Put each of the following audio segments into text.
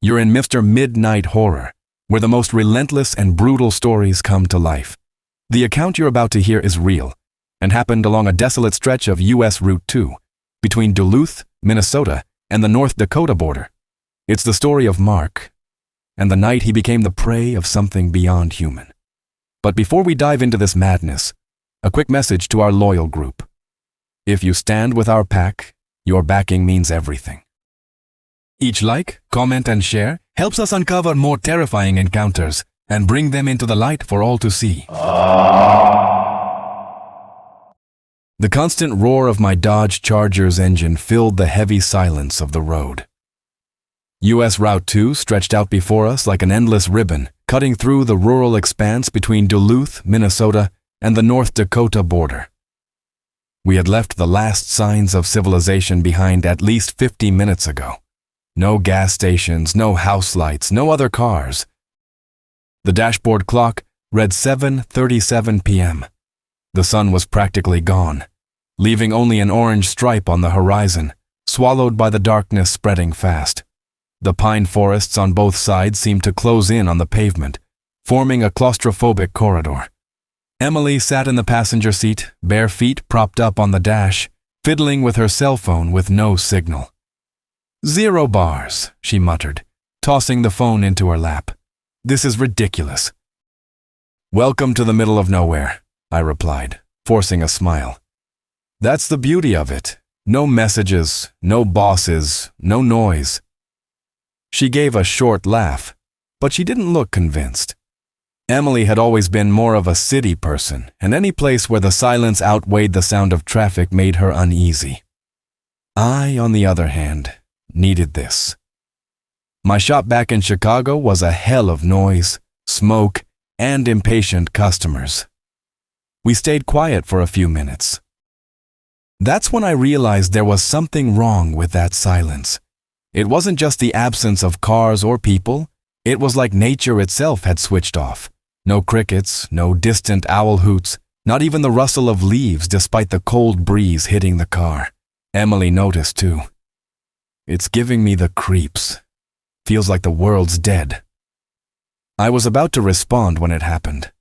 You're in Mr. Midnight Horror, where the most relentless and brutal stories come to life. The account you're about to hear is real and happened along a desolate stretch of U.S. Route 2 between Duluth, Minnesota, and the North Dakota border. It's the story of Mark and the night he became the prey of something beyond human. But before we dive into this madness, a quick message to our loyal group. If you stand with our pack, your backing means everything. Each like, comment, and share helps us uncover more terrifying encounters and bring them into the light for all to see. The constant roar of my Dodge Charger's engine filled the heavy silence of the road. U.S. Route 2 stretched out before us like an endless ribbon, cutting through the rural expanse between Duluth, Minnesota, and the North Dakota border. We had left the last signs of civilization behind at least 50 minutes ago. No gas stations, no house lights, no other cars. The dashboard clock read 7:37 p.m. The sun was practically gone, leaving only an orange stripe on the horizon, swallowed by the darkness spreading fast. The pine forests on both sides seemed to close in on the pavement, forming a claustrophobic corridor. Emily sat in the passenger seat, bare feet propped up on the dash, fiddling with her cell phone with no signal. "0 bars," she muttered, tossing the phone into her lap. "This is ridiculous." "Welcome to the middle of nowhere," I replied, forcing a smile. "That's the beauty of it. No messages, no bosses, no noise." She gave a short laugh, but she didn't look convinced. Emily had always been more of a city person, and any place where the silence outweighed the sound of traffic made her uneasy. I, on the other hand, needed this. My shop back in Chicago was a hell of noise, smoke, and impatient customers. We stayed quiet for a few minutes. That's when I realized there was something wrong with that silence. It wasn't just the absence of cars or people, it was like nature itself had switched off. No crickets, no distant owl hoots, not even the rustle of leaves despite the cold breeze hitting the car. Emily noticed too. "It's giving me the creeps. Feels like the world's dead." I was about to respond when it happened.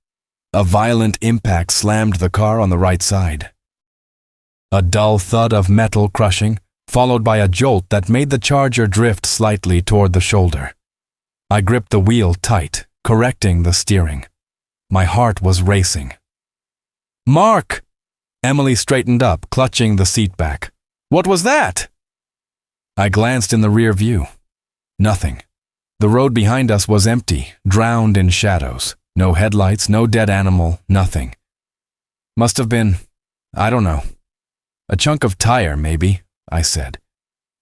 A violent impact slammed the car on the right side. A dull thud of metal crushing, followed by a jolt that made the Charger drift slightly toward the shoulder. I gripped the wheel tight, correcting the steering. My heart was racing. "Mark!" Emily straightened up, clutching the seat back. "What was that?" I glanced in the rear view. Nothing. The road behind us was empty, drowned in shadows. No headlights, no dead animal, nothing. Must have been, I don't know. A chunk of tire, maybe, I said.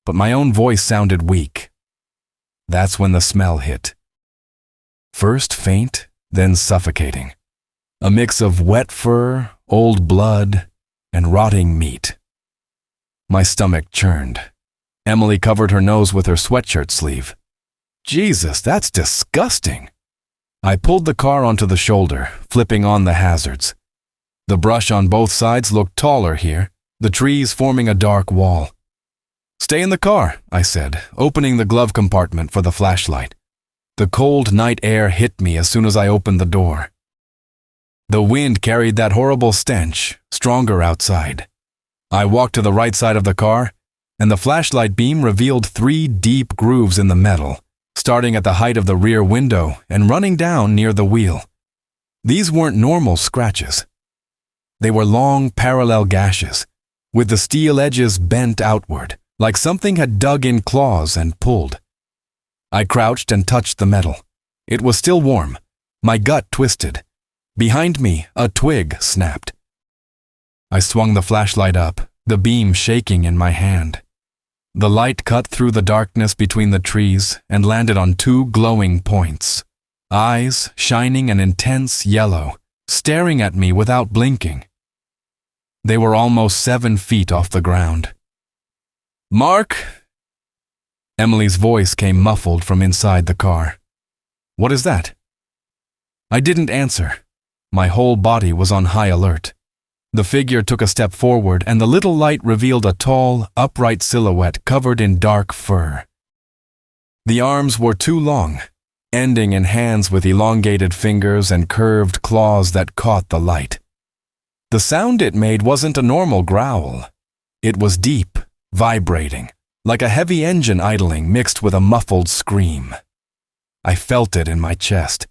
But my own voice sounded weak. That's when the smell hit. First faint, then suffocating. A mix of wet fur, old blood, and rotting meat. My stomach churned. Emily covered her nose with her sweatshirt sleeve. "Jesus, that's disgusting." I pulled the car onto the shoulder, flipping on the hazards. The brush on both sides looked taller here, the trees forming a dark wall. "Stay in the car," I said, opening the glove compartment for the flashlight. The cold night air hit me as soon as I opened the door. The wind carried that horrible stench, stronger outside. I walked to the right side of the car, and the flashlight beam revealed 3 deep grooves in the metal, starting at the height of the rear window and running down near the wheel. These weren't normal scratches. They were long, parallel gashes, with the steel edges bent outward, like something had dug in claws and pulled. I crouched and touched the metal. It was still warm. My gut twisted. Behind me, a twig snapped. I swung the flashlight up, the beam shaking in my hand. The light cut through the darkness between the trees and landed on 2 glowing points. Eyes shining an intense yellow, staring at me without blinking. They were almost 7 feet off the ground. "Mark!" Emily's voice came muffled from inside the car. "What is that?" I didn't answer. My whole body was on high alert. The figure took a step forward, and the little light revealed a tall, upright silhouette covered in dark fur. The arms were too long, ending in hands with elongated fingers and curved claws that caught the light. The sound it made wasn't a normal growl. It was deep, vibrating, like a heavy engine idling mixed with a muffled scream. I felt it in my chest.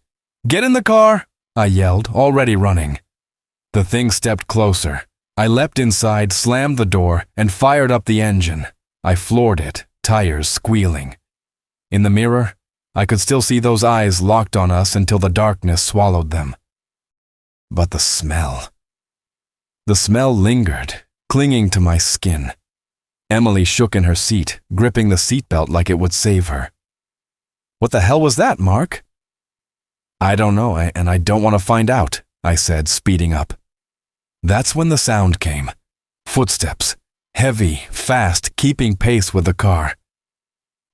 "Get in the car!" I yelled, already running. The thing stepped closer. I leapt inside, slammed the door, and fired up the engine. I floored it, tires squealing. In the mirror, I could still see those eyes locked on us until the darkness swallowed them. But the smell. The smell lingered, clinging to my skin. Emily shook in her seat, gripping the seatbelt like it would save her. "What the hell was that, Mark?" "I don't know, and I don't want to find out," I said, speeding up. That's when the sound came. Footsteps, heavy, fast, keeping pace with the car.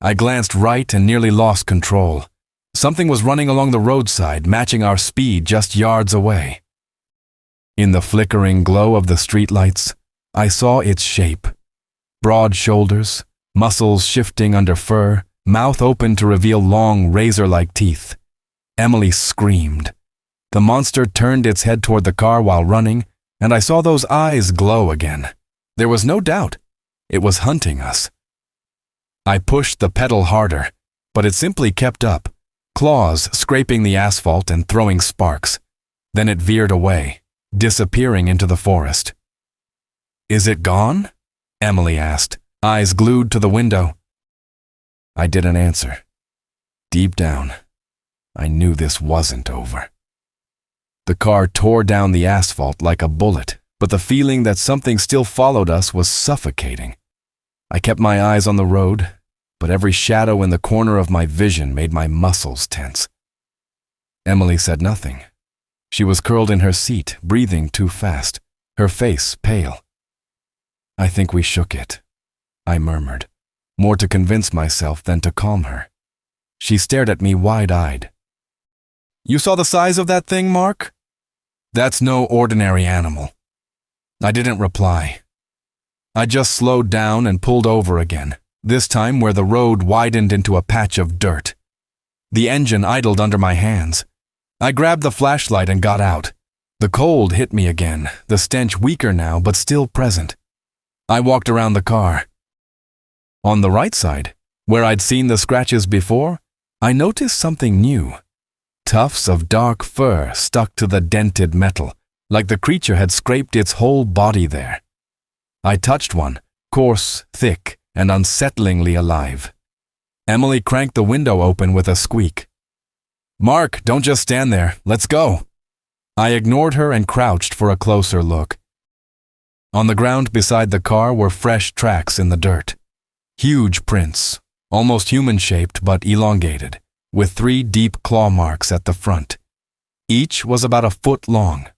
I glanced right and nearly lost control. Something was running along the roadside, matching our speed just yards away. In the flickering glow of the streetlights, I saw its shape. Broad shoulders, muscles shifting under fur, mouth open to reveal long, razor-like teeth. Emily screamed. The monster turned its head toward the car while running, and I saw those eyes glow again. There was no doubt. It was hunting us. I pushed the pedal harder, but it simply kept up, claws scraping the asphalt and throwing sparks. Then it veered away, disappearing into the forest. "Is it gone?" Emily asked, eyes glued to the window. I didn't answer. Deep down, I knew this wasn't over. The car tore down the asphalt like a bullet, but the feeling that something still followed us was suffocating. I kept my eyes on the road, but every shadow in the corner of my vision made my muscles tense. Emily said nothing. She was curled in her seat, breathing too fast, her face pale. "I think we shook it," I murmured, more to convince myself than to calm her. She stared at me wide-eyed. "You saw the size of that thing, Mark? That's no ordinary animal." I didn't reply. I just slowed down and pulled over again, this time where the road widened into a patch of dirt. The engine idled under my hands. I grabbed the flashlight and got out. The cold hit me again, the stench weaker now but still present. I walked around the car. On the right side, where I'd seen the scratches before, I noticed something new. Tufts of dark fur stuck to the dented metal, like the creature had scraped its whole body there. I touched one, coarse, thick, and unsettlingly alive. Emily cranked the window open with a squeak. "Mark, don't just stand there. Let's go." I ignored her and crouched for a closer look. On the ground beside the car were fresh tracks in the dirt. Huge prints, almost human-shaped but elongated, with 3 deep claw marks at the front. Each was about a foot long.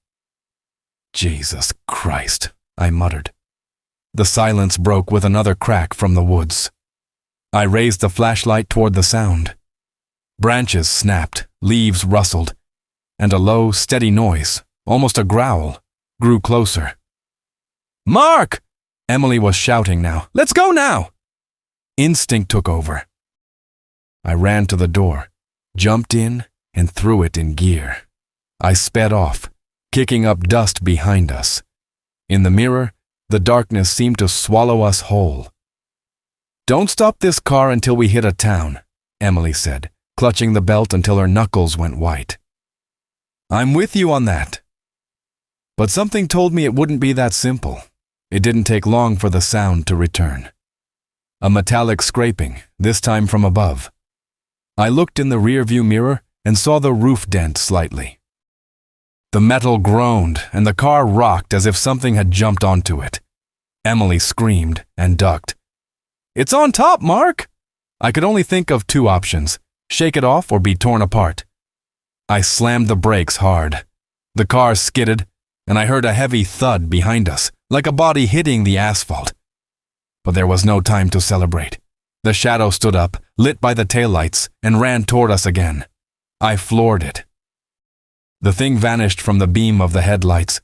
"Jesus Christ," I muttered. The silence broke with another crack from the woods. I raised the flashlight toward the sound. Branches snapped, leaves rustled, and a low, steady noise, almost a growl, grew closer. "Mark!" Emily was shouting now. "Let's go now!" Instinct took over. I ran to the door, jumped in, and threw it in gear. I sped off, kicking up dust behind us. In the mirror, the darkness seemed to swallow us whole. "Don't stop this car until we hit a town," Emily said, clutching the belt until her knuckles went white. "I'm with you on that." But something told me it wouldn't be that simple. It didn't take long for the sound to return. A metallic scraping, this time from above. I looked in the rearview mirror and saw the roof dent slightly. The metal groaned and the car rocked as if something had jumped onto it. Emily screamed and ducked. "It's on top, Mark!" I could only think of 2 options, shake it off or be torn apart. I slammed the brakes hard. The car skidded, and I heard a heavy thud behind us, like a body hitting the asphalt. But there was no time to celebrate. The shadow stood up, lit by the taillights, and ran toward us again. I floored it. The thing vanished from the beam of the headlights,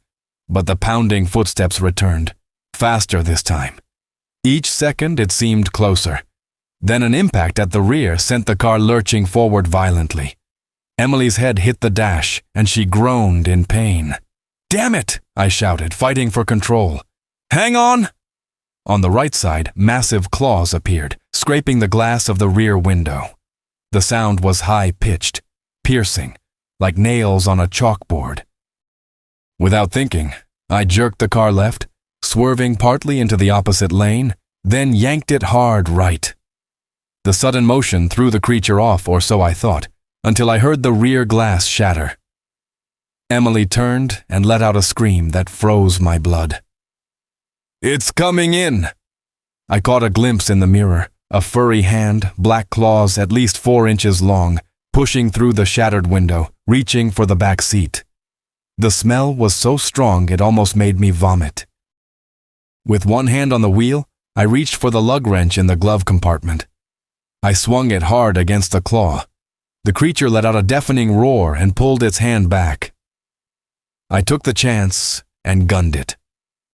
but the pounding footsteps returned, faster this time. Each second it seemed closer. Then an impact at the rear sent the car lurching forward violently. Emily's head hit the dash, and she groaned in pain. "Damn it!" I shouted, fighting for control. "Hang on!" On the right side, massive claws appeared, scraping the glass of the rear window. The sound was high-pitched, piercing, like nails on a chalkboard. Without thinking, I jerked the car left, swerving partly into the opposite lane, then yanked it hard right. The sudden motion threw the creature off, or so I thought, until I heard the rear glass shatter. Emily turned and let out a scream that froze my blood. "It's coming in!" I caught a glimpse in the mirror, a furry hand, black claws at least 4 inches long, pushing through the shattered window, reaching for the back seat. The smell was so strong it almost made me vomit. With one hand on the wheel, I reached for the lug wrench in the glove compartment. I swung it hard against the claw. The creature let out a deafening roar and pulled its hand back. I took the chance and gunned it.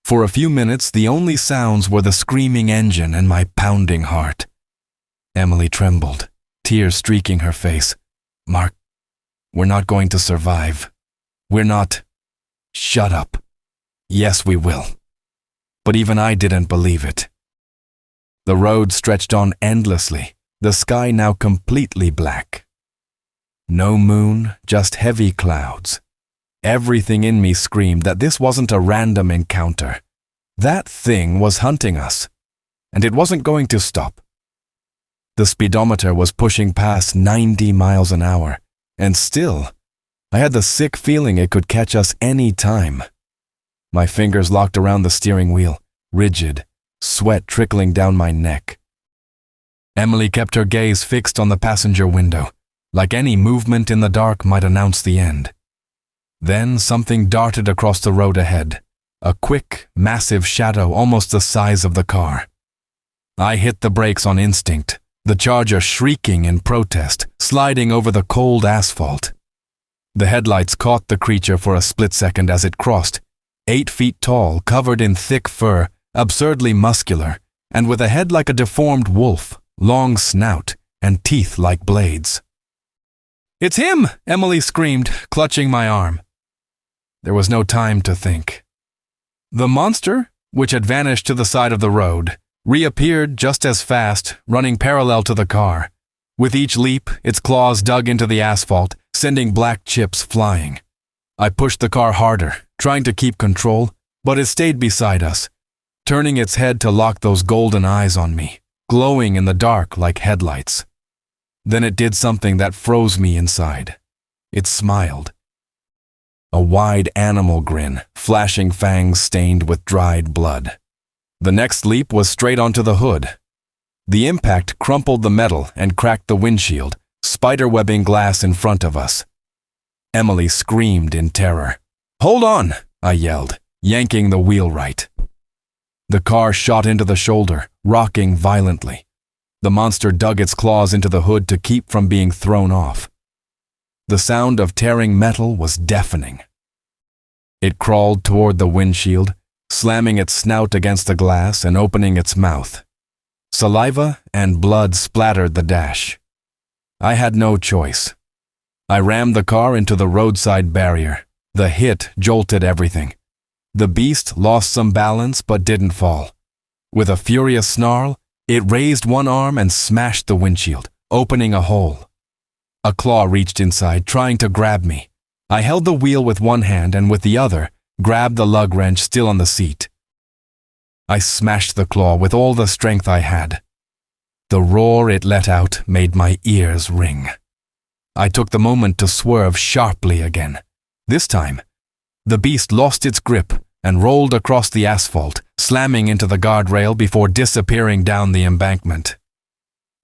For a few minutes, the only sounds were the screaming engine and my pounding heart. Emily trembled, tears streaking her face. "Mark, we're not going to survive. We're not." "Shut up." "Yes, we will." But even I didn't believe it. The road stretched on endlessly, the sky now completely black. No moon, just heavy clouds. Everything in me screamed that this wasn't a random encounter. That thing was hunting us, and it wasn't going to stop. The speedometer was pushing past 90 miles an hour, and still, I had the sick feeling it could catch us any time. My fingers locked around the steering wheel, rigid, sweat trickling down my neck. Emily kept her gaze fixed on the passenger window, like any movement in the dark might announce the end. Then something darted across the road ahead, a quick, massive shadow almost the size of the car. I hit the brakes on instinct, the Charger shrieking in protest, sliding over the cold asphalt. The headlights caught the creature for a split second as it crossed, 8 feet tall, covered in thick fur, absurdly muscular, and with a head like a deformed wolf, long snout, and teeth like blades. "It's him!" Emily screamed, clutching my arm. There was no time to think. The monster, which had vanished to the side of the road, reappeared just as fast, running parallel to the car. With each leap, its claws dug into the asphalt, sending black chips flying. I pushed the car harder, trying to keep control, but it stayed beside us, turning its head to lock those golden eyes on me, glowing in the dark like headlights. Then it did something that froze me inside. It smiled. A wide animal grin, flashing fangs stained with dried blood. The next leap was straight onto the hood. The impact crumpled the metal and cracked the windshield, spiderwebbing glass in front of us. Emily screamed in terror. "Hold on!" I yelled, yanking the wheel right. The car shot into the shoulder, rocking violently. The monster dug its claws into the hood to keep from being thrown off. The sound of tearing metal was deafening. It crawled toward the windshield, slamming its snout against the glass and opening its mouth. Saliva and blood splattered the dash. I had no choice. I rammed the car into the roadside barrier. The hit jolted everything. The beast lost some balance but didn't fall. With a furious snarl, it raised one arm and smashed the windshield, opening a hole. A claw reached inside, trying to grab me. I held the wheel with one hand and with the other, grabbed the lug wrench still on the seat. I smashed the claw with all the strength I had. The roar it let out made my ears ring. I took the moment to swerve sharply again. This time, the beast lost its grip and rolled across the asphalt, slamming into the guardrail before disappearing down the embankment.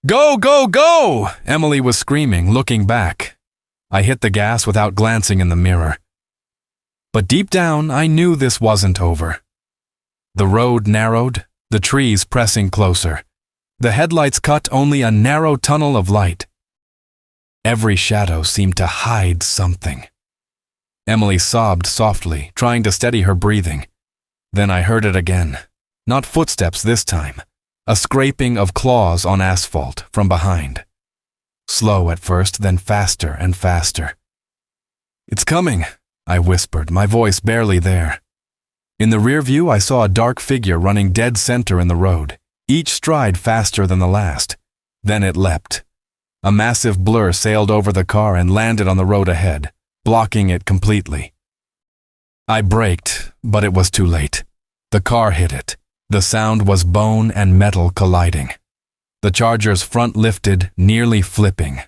"Go, go, go!" Emily was screaming, looking back. I hit the gas without glancing in the mirror. But deep down, I knew this wasn't over. The road narrowed, the trees pressing closer. The headlights cut only a narrow tunnel of light. Every shadow seemed to hide something. Emily sobbed softly, trying to steady her breathing. Then I heard it again. Not footsteps this time, a scraping of claws on asphalt from behind. Slow at first, then faster and faster. "It's coming," I whispered, my voice barely there. In the rear view, I saw a dark figure running dead center in the road, each stride faster than the last. Then it leapt. A massive blur sailed over the car and landed on the road ahead, blocking it completely. I braked, but it was too late. The car hit it. The sound was bone and metal colliding. The Charger's front lifted, nearly flipping.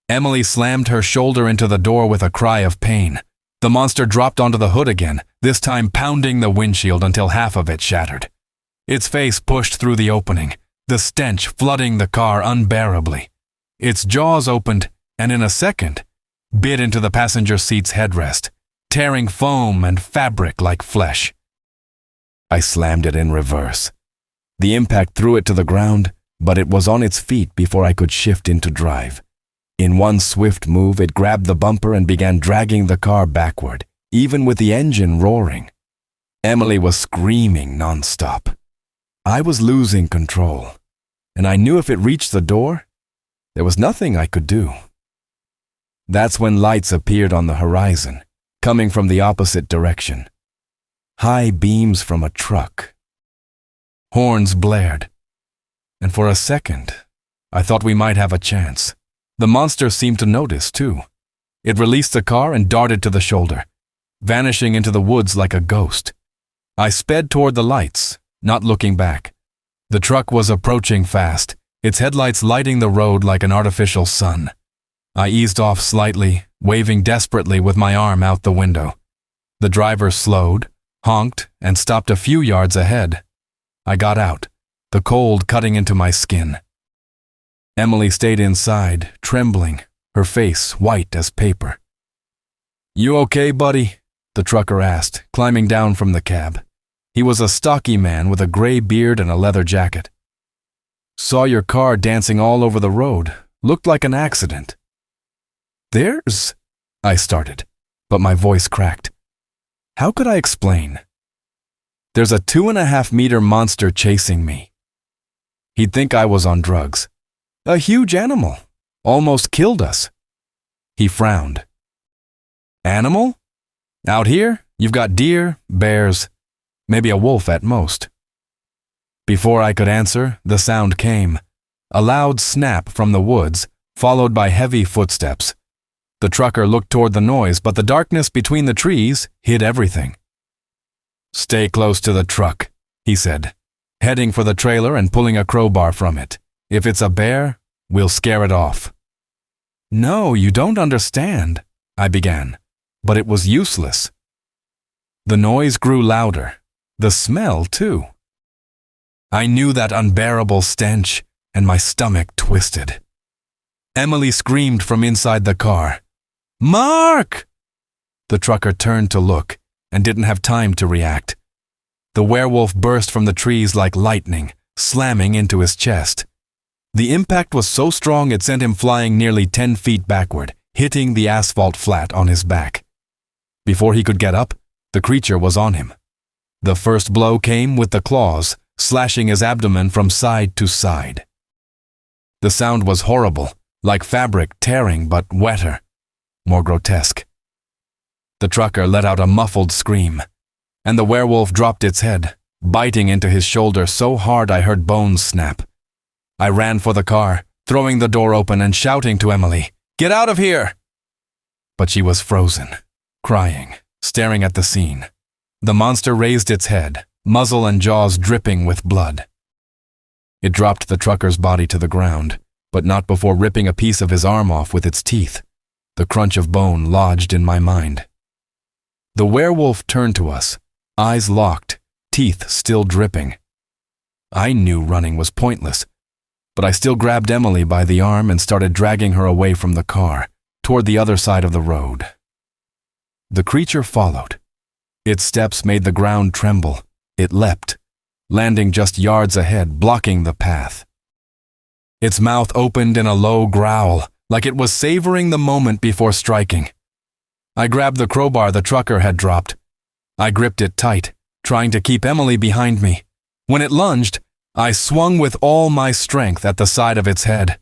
Emily slammed her shoulder into the door with a cry of pain. The monster dropped onto the hood again, this time pounding the windshield until half of it shattered. Its face pushed through the opening, the stench flooding the car unbearably. Its jaws opened, and in a second, bit into the passenger seat's headrest, tearing foam and fabric like flesh. I slammed it in reverse. The impact threw it to the ground, but it was on its feet before I could shift into drive. In one swift move, it grabbed the bumper and began dragging the car backward, even with the engine roaring. Emily was screaming nonstop. I was losing control, and I knew if it reached the door, there was nothing I could do. That's when lights appeared on the horizon, coming from the opposite direction. High beams from a truck. Horns blared, and for a second, I thought we might have a chance. The monster seemed to notice, too. It released the car and darted to the shoulder, vanishing into the woods like a ghost. I sped toward the lights, not looking back. The truck was approaching fast, its headlights lighting the road like an artificial sun. I eased off slightly, waving desperately with my arm out the window. The driver slowed, honked, and stopped a few yards ahead. I got out, the cold cutting into my skin. Emily stayed inside, trembling, her face white as paper. "You okay, buddy?" the trucker asked, climbing down from the cab. He was a stocky man with a gray beard and a leather jacket. "Saw your car dancing all over the road. Looked like an accident." I started, but my voice cracked. How could I explain? "There's a 2.5-meter monster chasing me. He'd think I was on drugs. A huge animal. Almost killed us." He frowned. "Animal? Out here, you've got deer, bears, maybe a wolf at most." Before I could answer, the sound came. A loud snap from the woods, followed by heavy footsteps. The trucker looked toward the noise, but the darkness between the trees hid everything. "Stay close to the truck," he said, heading for the trailer and pulling a crowbar from it. "If it's a bear, we'll scare it off." "No, you don't understand," I began, but it was useless. The noise grew louder, the smell too. I knew that unbearable stench, and my stomach twisted. Emily screamed from inside the car. "Mark!" The trucker turned to look and didn't have time to react. The werewolf burst from the trees like lightning, slamming into his chest. The impact was so strong it sent him flying nearly 10 feet backward, hitting the asphalt flat on his back. Before he could get up, the creature was on him. The first blow came with the claws, slashing his abdomen from side to side. The sound was horrible, like fabric tearing but wetter, more grotesque. The trucker let out a muffled scream, and the werewolf dropped its head, biting into his shoulder so hard I heard bones snap. I ran for the car, throwing the door open and shouting to Emily, "Get out of here!" But she was frozen, crying, staring at the scene. The monster raised its head, muzzle and jaws dripping with blood. It dropped the trucker's body to the ground, but not before ripping a piece of his arm off with its teeth. The crunch of bone lodged in my mind. The werewolf turned to us, eyes locked, teeth still dripping. I knew running was pointless, but I still grabbed Emily by the arm and started dragging her away from the car, toward the other side of the road. The creature followed. Its steps made the ground tremble. It leapt, landing just yards ahead, blocking the path. Its mouth opened in a low growl, like it was savoring the moment before striking. I grabbed the crowbar the trucker had dropped. I gripped it tight, trying to keep Emily behind me. When it lunged, I swung with all my strength at the side of its head.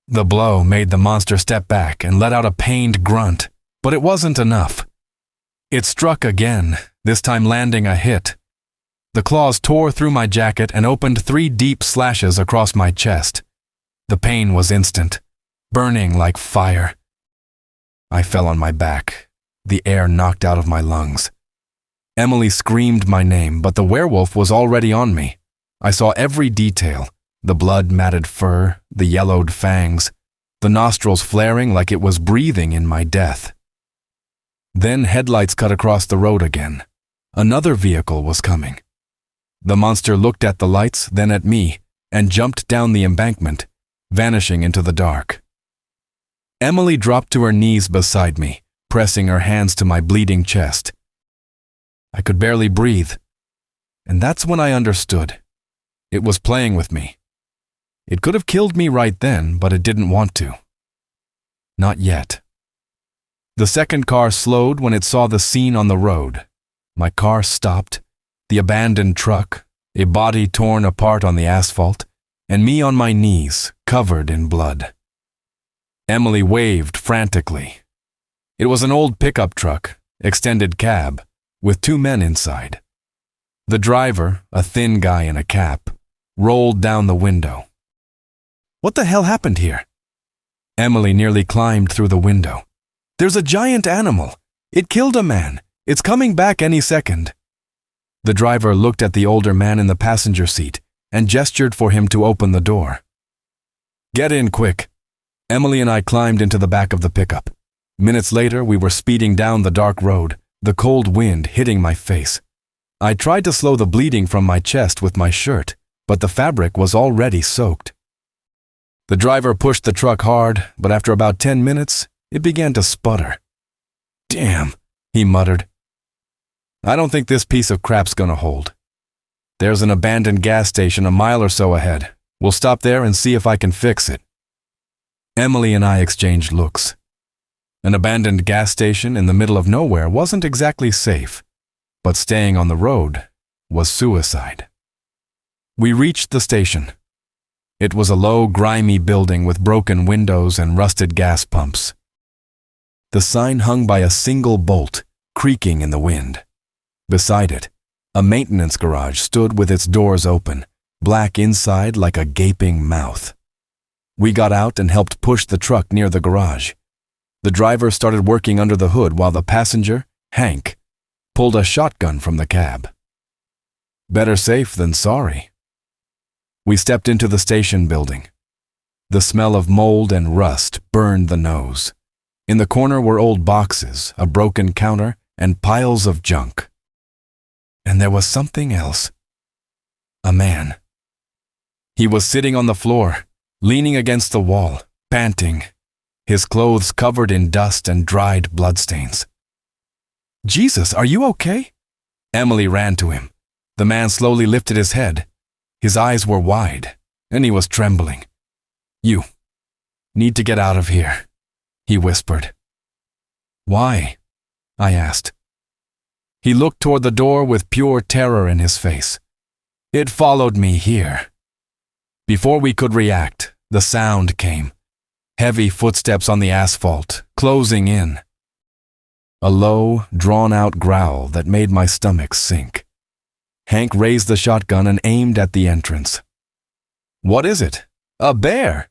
The blow made the monster step back and let out a pained grunt, but it wasn't enough. It struck again, this time landing a hit. The claws tore through my jacket and opened 3 deep slashes across my chest. The pain was instant, burning like fire. I fell on my back, the air knocked out of my lungs. Emily screamed my name, but the werewolf was already on me. I saw every detail, the blood-matted fur, the yellowed fangs, the nostrils flaring like it was breathing in my death. Then headlights cut across the road again. Another vehicle was coming. The monster looked at the lights, then at me, and jumped down the embankment, vanishing into the dark. Emily dropped to her knees beside me, pressing her hands to my bleeding chest. I could barely breathe, and that's when I understood. It was playing with me. It could have killed me right then, but it didn't want to. Not yet. The second car slowed when it saw the scene on the road. My car stopped, the abandoned truck, a body torn apart on the asphalt, and me on my knees, covered in blood. Emily waved frantically. It was an old pickup truck, extended cab, with 2 men inside. The driver, a thin guy in a cap, rolled down the window. What the hell happened here? Emily nearly climbed through the window. There's a giant animal. It killed a man. It's coming back any second. The driver looked at the older man in the passenger seat and gestured for him to open the door. Get in quick. Emily and I climbed into the back of the pickup. Minutes later, we were speeding down the dark road, the cold wind hitting my face. I tried to slow the bleeding from my chest with my shirt, but the fabric was already soaked. The driver pushed the truck hard, but after about 10 minutes, it began to sputter. Damn, he muttered. I don't think this piece of crap's gonna hold. There's an abandoned gas station a mile or so ahead. We'll stop there and see if I can fix it. Emily and I exchanged looks. An abandoned gas station in the middle of nowhere wasn't exactly safe, but staying on the road was suicide. We reached the station. It was a low, grimy building with broken windows and rusted gas pumps. The sign hung by a single bolt, creaking in the wind. Beside it, a maintenance garage stood with its doors open, black inside like a gaping mouth. We got out and helped push the truck near the garage. The driver started working under the hood while the passenger, Hank, pulled a shotgun from the cab. Better safe than sorry. We stepped into the station building. The smell of mold and rust burned the nose. In the corner were old boxes, a broken counter, and piles of junk. And there was something else. A man. He was sitting on the floor, leaning against the wall, panting, his clothes covered in dust and dried bloodstains. Jesus, are you okay? Emily ran to him. The man slowly lifted his head. His eyes were wide, and he was trembling. You need to get out of here, he whispered. Why? I asked. He looked toward the door with pure terror in his face. It followed me here. Before we could react, the sound came. Heavy footsteps on the asphalt, closing in. A low, drawn-out growl that made my stomach sink. Hank raised the shotgun and aimed at the entrance. What is it? A bear!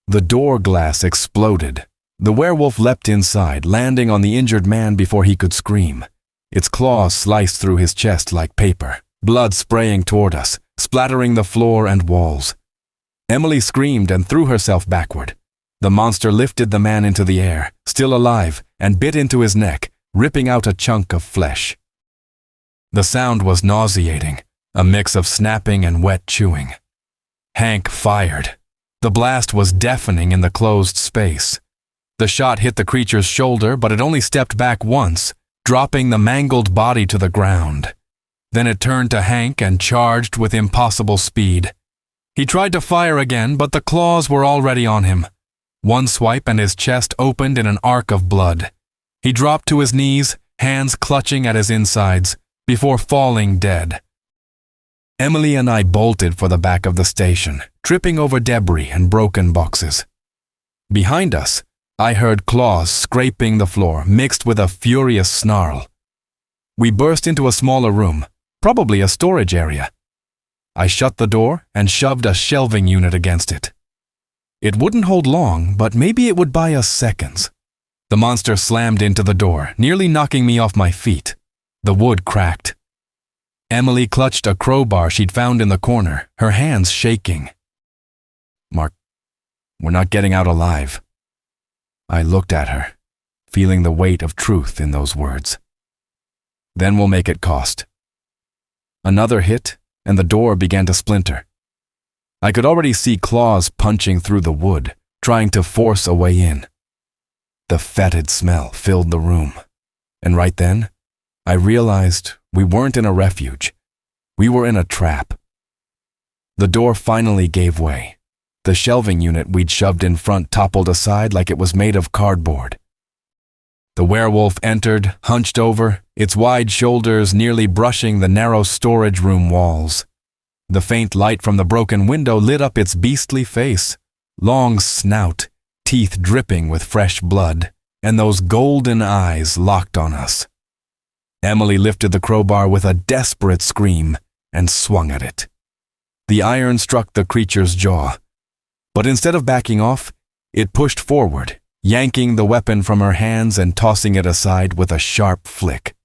The door glass exploded. The werewolf leapt inside, landing on the injured man before he could scream. Its claws sliced through his chest like paper, blood spraying toward us, splattering the floor and walls. Emily screamed and threw herself backward. The monster lifted the man into the air, still alive, and bit into his neck, ripping out a chunk of flesh. The sound was nauseating, a mix of snapping and wet chewing. Hank fired. The blast was deafening in the closed space. The shot hit the creature's shoulder, but it only stepped back once, dropping the mangled body to the ground. Then it turned to Hank and charged with impossible speed. He tried to fire again, but the claws were already on him. One swipe and his chest opened in an arc of blood. He dropped to his knees, hands clutching at his insides, before falling dead. Emily and I bolted for the back of the station, tripping over debris and broken boxes. Behind us, I heard claws scraping the floor, mixed with a furious snarl. We burst into a smaller room, probably a storage area. I shut the door and shoved a shelving unit against it. It wouldn't hold long, but maybe it would buy us seconds. The monster slammed into the door, nearly knocking me off my feet. The wood cracked. Emily clutched a crowbar she'd found in the corner, her hands shaking. "Mark, we're not getting out alive." I looked at her, feeling the weight of truth in those words. "Then we'll make it cost." Another hit, and the door began to splinter. I could already see claws punching through the wood, trying to force a way in. The fetid smell filled the room, and right then, I realized we weren't in a refuge. We were in a trap. The door finally gave way. The shelving unit we'd shoved in front toppled aside like it was made of cardboard. The werewolf entered, hunched over, its wide shoulders nearly brushing the narrow storage room walls. The faint light from the broken window lit up its beastly face, long snout, teeth dripping with fresh blood, and those golden eyes locked on us. Emily lifted the crowbar with a desperate scream and swung at it. The iron struck the creature's jaw, but instead of backing off, it pushed forward, yanking the weapon from her hands and tossing it aside with a sharp flick.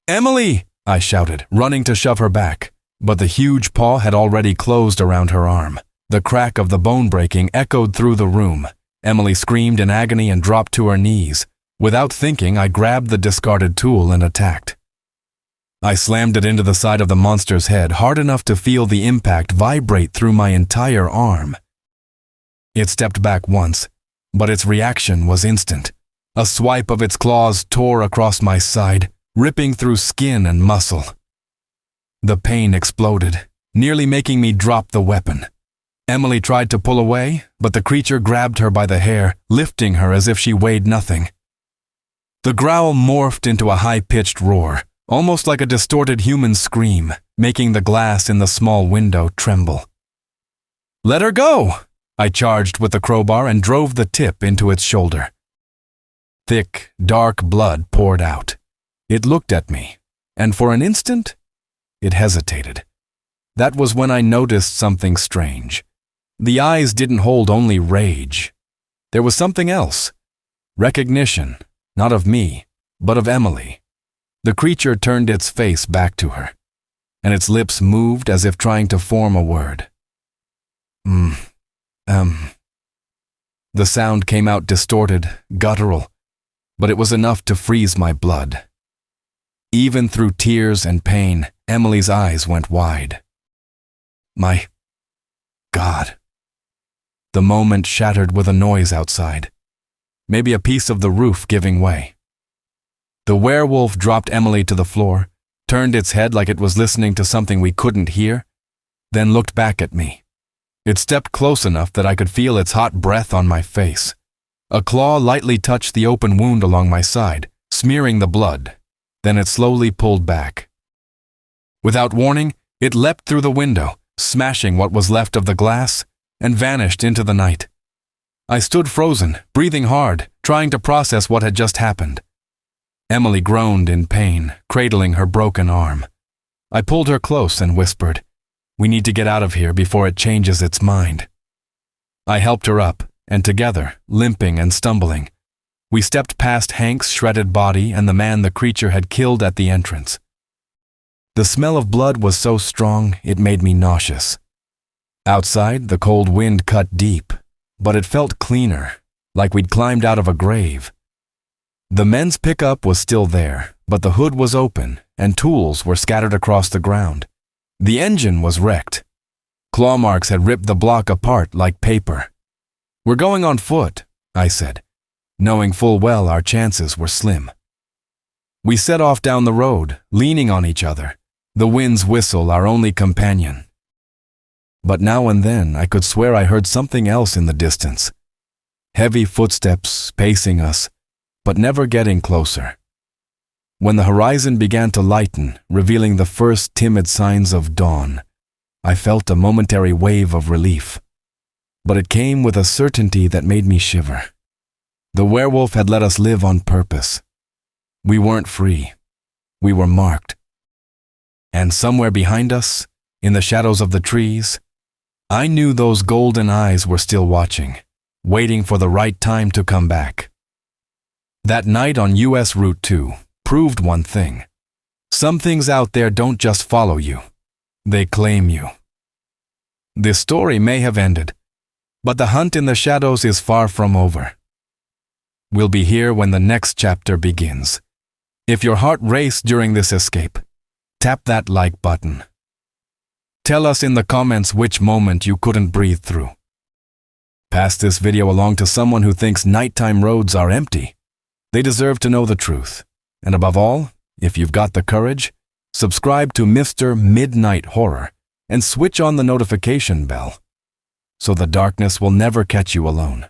"Emily!" I shouted, running to shove her back, but the huge paw had already closed around her arm. The crack of the bone breaking echoed through the room. Emily screamed in agony and dropped to her knees. Without thinking, I grabbed the discarded tool and attacked. I slammed it into the side of the monster's head hard enough to feel the impact vibrate through my entire arm. It stepped back once, but its reaction was instant. A swipe of its claws tore across my side, ripping through skin and muscle. The pain exploded, nearly making me drop the weapon. Emily tried to pull away, but the creature grabbed her by the hair, lifting her as if she weighed nothing. The growl morphed into a high-pitched roar, almost like a distorted human scream, making the glass in the small window tremble. "Let her go!" I charged with the crowbar and drove the tip into its shoulder. Thick, dark blood poured out. It looked at me, and for an instant, it hesitated. That was when I noticed something strange. The eyes didn't hold only rage. There was something else. Recognition, not of me, but of Emily. The creature turned its face back to her, and its lips moved as if trying to form a word. The sound came out distorted, guttural, but it was enough to freeze my blood. Even through tears and pain, Emily's eyes went wide. My God. The moment shattered with a noise outside. Maybe a piece of the roof giving way. The werewolf dropped Emily to the floor, turned its head like it was listening to something we couldn't hear, then looked back at me. It stepped close enough that I could feel its hot breath on my face. A claw lightly touched the open wound along my side, smearing the blood. Then it slowly pulled back. Without warning, it leapt through the window, smashing what was left of the glass, and vanished into the night. I stood frozen, breathing hard, trying to process what had just happened. Emily groaned in pain, cradling her broken arm. I pulled her close and whispered, "We need to get out of here before it changes its mind." I helped her up, and together, limping and stumbling, we stepped past Hank's shredded body and the man the creature had killed at the entrance. The smell of blood was so strong it made me nauseous. Outside, the cold wind cut deep, but it felt cleaner, like we'd climbed out of a grave. The men's pickup was still there, but the hood was open and tools were scattered across the ground. The engine was wrecked. Claw marks had ripped the block apart like paper. "We're going on foot," I said, knowing full well our chances were slim. We set off down the road, leaning on each other, the wind's whistle our only companion. But now and then I could swear I heard something else in the distance. Heavy footsteps pacing us, but never getting closer. When the horizon began to lighten, revealing the first timid signs of dawn, I felt a momentary wave of relief. But it came with a certainty that made me shiver. The werewolf had let us live on purpose. We weren't free. We were marked. And somewhere behind us, in the shadows of the trees, I knew those golden eyes were still watching, waiting for the right time to come back. That night on US Route 2 proved one thing. Some things out there don't just follow you. They claim you. This story may have ended, but the hunt in the shadows is far from over. We'll be here when the next chapter begins. If your heart raced during this escape, tap that like button. Tell us in the comments which moment you couldn't breathe through. Pass this video along to someone who thinks nighttime roads are empty. They deserve to know the truth. And above all, if you've got the courage, subscribe to Mr. Midnight Horror and switch on the notification bell so the darkness will never catch you alone.